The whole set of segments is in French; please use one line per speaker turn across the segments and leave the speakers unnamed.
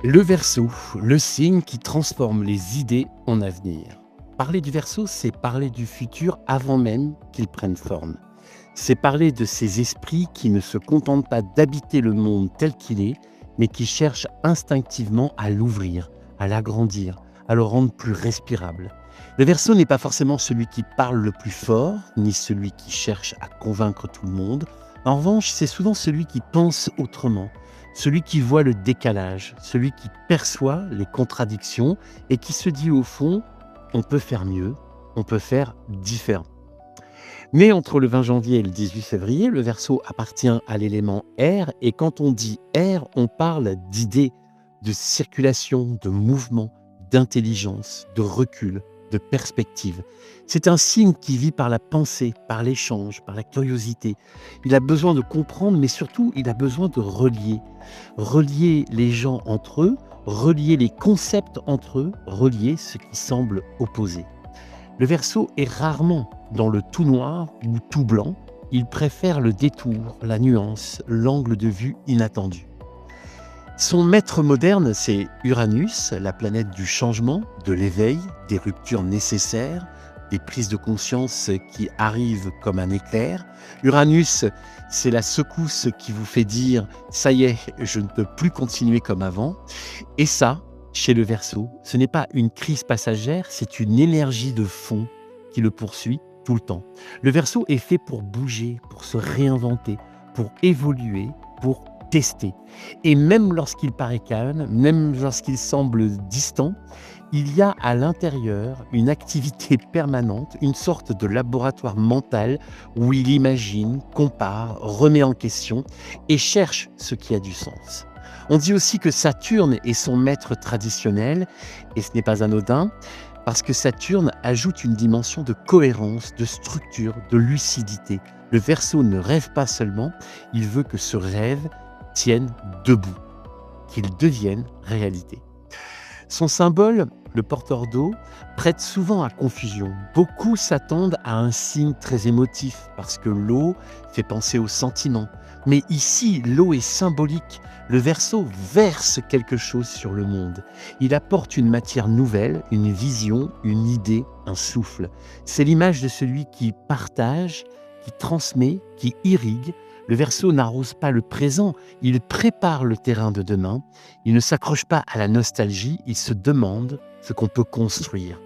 Le Verseau, le signe qui transforme les idées en avenir. Parler du Verseau, c'est parler du futur avant même qu'il prenne forme. C'est parler de ces esprits qui ne se contentent pas d'habiter le monde tel qu'il est, mais qui cherchent instinctivement à l'ouvrir, à l'agrandir, à le rendre plus respirable. Le Verseau n'est pas forcément celui qui parle le plus fort, ni celui qui cherche à convaincre tout le monde. En revanche, c'est souvent celui qui pense autrement, celui qui voit le décalage, celui qui perçoit les contradictions et qui se dit au fond, on peut faire mieux, on peut faire différent. Né entre le 20 janvier et le 18 février, le Verseau appartient à l'élément air et quand on dit air, on parle d'idées, de circulation, de mouvement, d'intelligence, de recul, de perspective. C'est un signe qui vit par la pensée, par l'échange, par la curiosité. Il a besoin de comprendre, mais surtout, il a besoin de relier. Relier les gens entre eux, relier les concepts entre eux, relier ce qui semble opposé. Le Verseau est rarement dans le tout noir ou tout blanc. Il préfère le détour, la nuance, l'angle de vue inattendu. Son maître moderne, c'est Uranus, la planète du changement, de l'éveil, des ruptures nécessaires, des prises de conscience qui arrivent comme un éclair. Uranus, c'est la secousse qui vous fait dire « ça y est, je ne peux plus continuer comme avant ». Et ça, chez le Verseau, ce n'est pas une crise passagère, c'est une énergie de fond qui le poursuit tout le temps. Le Verseau est fait pour bouger, pour se réinventer, pour évoluer, pour tester. Et même lorsqu'il paraît calme, même lorsqu'il semble distant, il y a à l'intérieur une activité permanente, une sorte de laboratoire mental où il imagine, compare, remet en question et cherche ce qui a du sens. On dit aussi que Saturne est son maître traditionnel, et ce n'est pas anodin, parce que Saturne ajoute une dimension de cohérence, de structure, de lucidité. Le Verseau ne rêve pas seulement, il veut que ce rêve tienne debout, qu'il devienne réalité. Son symbole, le porteur d'eau, prête souvent à confusion. Beaucoup s'attendent à un signe très émotif parce que l'eau fait penser aux sentiments. Mais ici, l'eau est symbolique. Le Verseau verse quelque chose sur le monde. Il apporte une matière nouvelle, une vision, une idée, un souffle. C'est l'image de celui qui partage, qui transmet, qui irrigue. Le Verseau n'arrose pas le présent, il prépare le terrain de demain. Il ne s'accroche pas à la nostalgie, il se demande ce qu'on peut construire.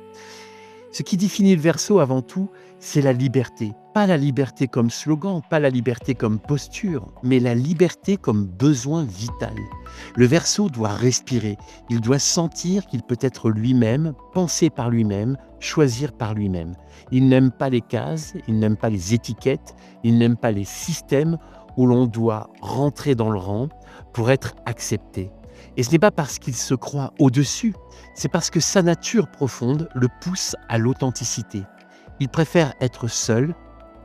Ce qui définit le Verseau avant tout, c'est la liberté. Pas la liberté comme slogan, pas la liberté comme posture, mais la liberté comme besoin vital. Le Verseau doit respirer, il doit sentir qu'il peut être lui-même, penser par lui-même, choisir par lui-même. Il n'aime pas les cases, il n'aime pas les étiquettes, il n'aime pas les systèmes où l'on doit rentrer dans le rang pour être accepté. Et ce n'est pas parce qu'il se croit au-dessus, c'est parce que sa nature profonde le pousse à l'authenticité. Il préfère être seul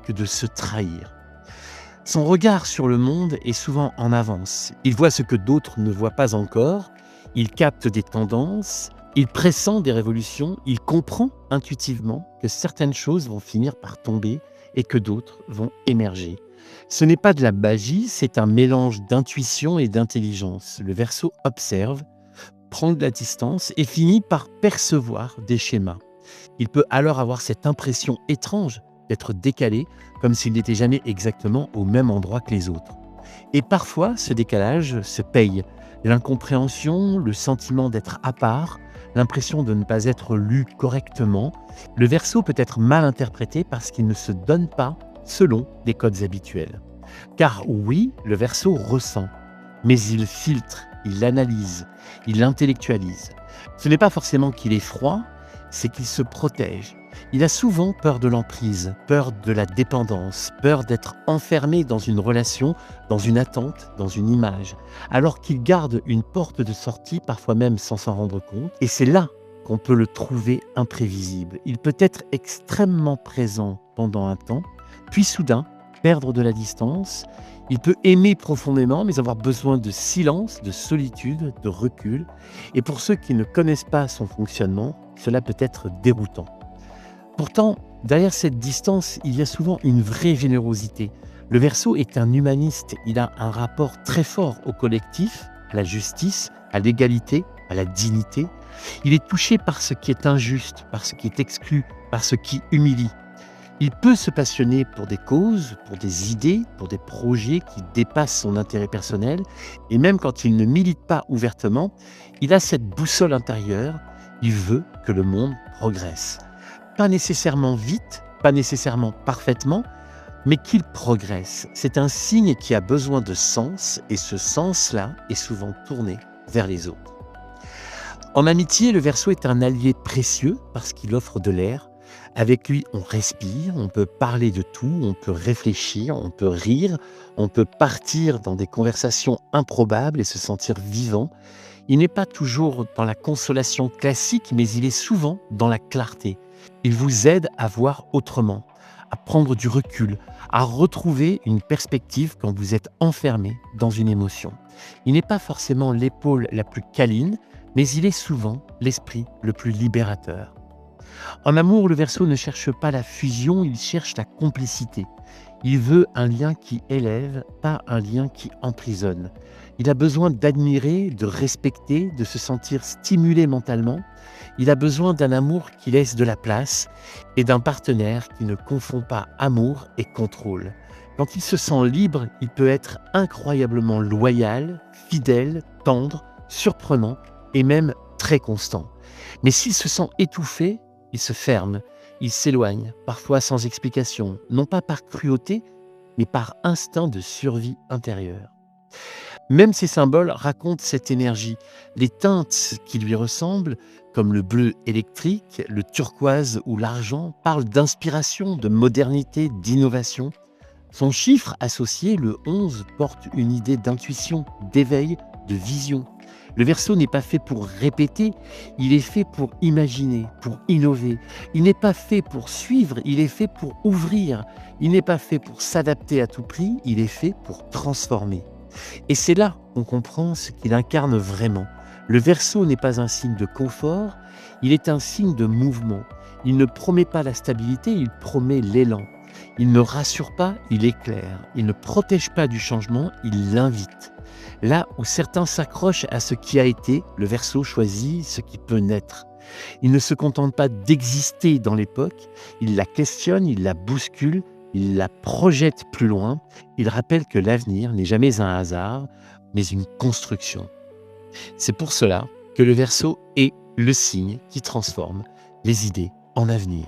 que de se trahir. Son regard sur le monde est souvent en avance. Il voit ce que d'autres ne voient pas encore, il capte des tendances, il pressent des révolutions, il comprend intuitivement que certaines choses vont finir par tomber et que d'autres vont émerger. Ce n'est pas de la magie, c'est un mélange d'intuition et d'intelligence. Le Verseau observe, prend de la distance et finit par percevoir des schémas. Il peut alors avoir cette impression étrange d'être décalé, comme s'il n'était jamais exactement au même endroit que les autres. Et parfois, ce décalage se paye. L'incompréhension, le sentiment d'être à part, l'impression de ne pas être lu correctement. Le Verseau peut être mal interprété parce qu'il ne se donne pas selon les codes habituels. Car oui, le Verseau ressent, mais il filtre, il analyse, il intellectualise. Ce n'est pas forcément qu'il est froid, c'est qu'il se protège. Il a souvent peur de l'emprise, peur de la dépendance, peur d'être enfermé dans une relation, dans une attente, dans une image, alors qu'il garde une porte de sortie, parfois même sans s'en rendre compte. Et c'est là qu'on peut le trouver imprévisible. Il peut être extrêmement présent pendant un temps, puis soudain perdre de la distance. Il peut aimer profondément, mais avoir besoin de silence, de solitude, de recul. Et pour ceux qui ne connaissent pas son fonctionnement, cela peut être déroutant. Pourtant, derrière cette distance, il y a souvent une vraie générosité. Le Verseau est un humaniste, il a un rapport très fort au collectif, à la justice, à l'égalité, à la dignité. Il est touché par ce qui est injuste, par ce qui est exclu, par ce qui humilie. Il peut se passionner pour des causes, pour des idées, pour des projets qui dépassent son intérêt personnel. Et même quand il ne milite pas ouvertement, il a cette boussole intérieure. Il veut que le monde progresse. Pas nécessairement vite, pas nécessairement parfaitement, mais qu'il progresse. C'est un signe qui a besoin de sens, et ce sens-là est souvent tourné vers les autres. En amitié, le Verseau est un allié précieux parce qu'il offre de l'air. Avec lui, on respire, on peut parler de tout, on peut réfléchir, on peut rire, on peut partir dans des conversations improbables et se sentir vivant. Il n'est pas toujours dans la consolation classique, mais il est souvent dans la clarté. Il vous aide à voir autrement, à prendre du recul, à retrouver une perspective quand vous êtes enfermé dans une émotion. Il n'est pas forcément l'épaule la plus câline, mais il est souvent l'esprit le plus libérateur. En amour, le Verseau ne cherche pas la fusion, il cherche la complicité. Il veut un lien qui élève, pas un lien qui emprisonne. Il a besoin d'admirer, de respecter, de se sentir stimulé mentalement. Il a besoin d'un amour qui laisse de la place et d'un partenaire qui ne confond pas amour et contrôle. Quand il se sent libre, il peut être incroyablement loyal, fidèle, tendre, surprenant et même très constant. Mais s'il se sent étouffé, il se ferme, il s'éloigne, parfois sans explication, non pas par cruauté, mais par instinct de survie intérieure. Même ces symboles racontent cette énergie. Les teintes qui lui ressemblent, comme le bleu électrique, le turquoise ou l'argent, parlent d'inspiration, de modernité, d'innovation. Son chiffre associé, le 11, porte une idée d'intuition, d'éveil, de vision. Le Verseau n'est pas fait pour répéter, il est fait pour imaginer, pour innover. Il n'est pas fait pour suivre, il est fait pour ouvrir. Il n'est pas fait pour s'adapter à tout prix, il est fait pour transformer. Et c'est là qu'on comprend ce qu'il incarne vraiment. Le Verseau n'est pas un signe de confort, il est un signe de mouvement. Il ne promet pas la stabilité, il promet l'élan. Il ne rassure pas, il éclaire. Il ne protège pas du changement, il l'invite. Là où certains s'accrochent à ce qui a été, le Verseau choisit ce qui peut naître. Il ne se contente pas d'exister dans l'époque, il la questionne, il la bouscule, il la projette plus loin. Il rappelle que l'avenir n'est jamais un hasard, mais une construction. C'est pour cela que le Verseau est le signe qui transforme les idées en avenir.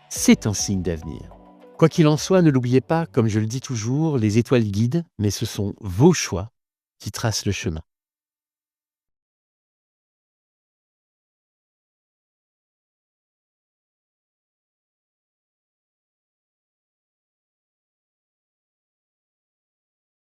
C'est un signe d'avenir. Quoi qu'il en soit, ne l'oubliez pas, comme je le dis toujours, les étoiles guident, mais ce sont vos choix qui tracent le chemin.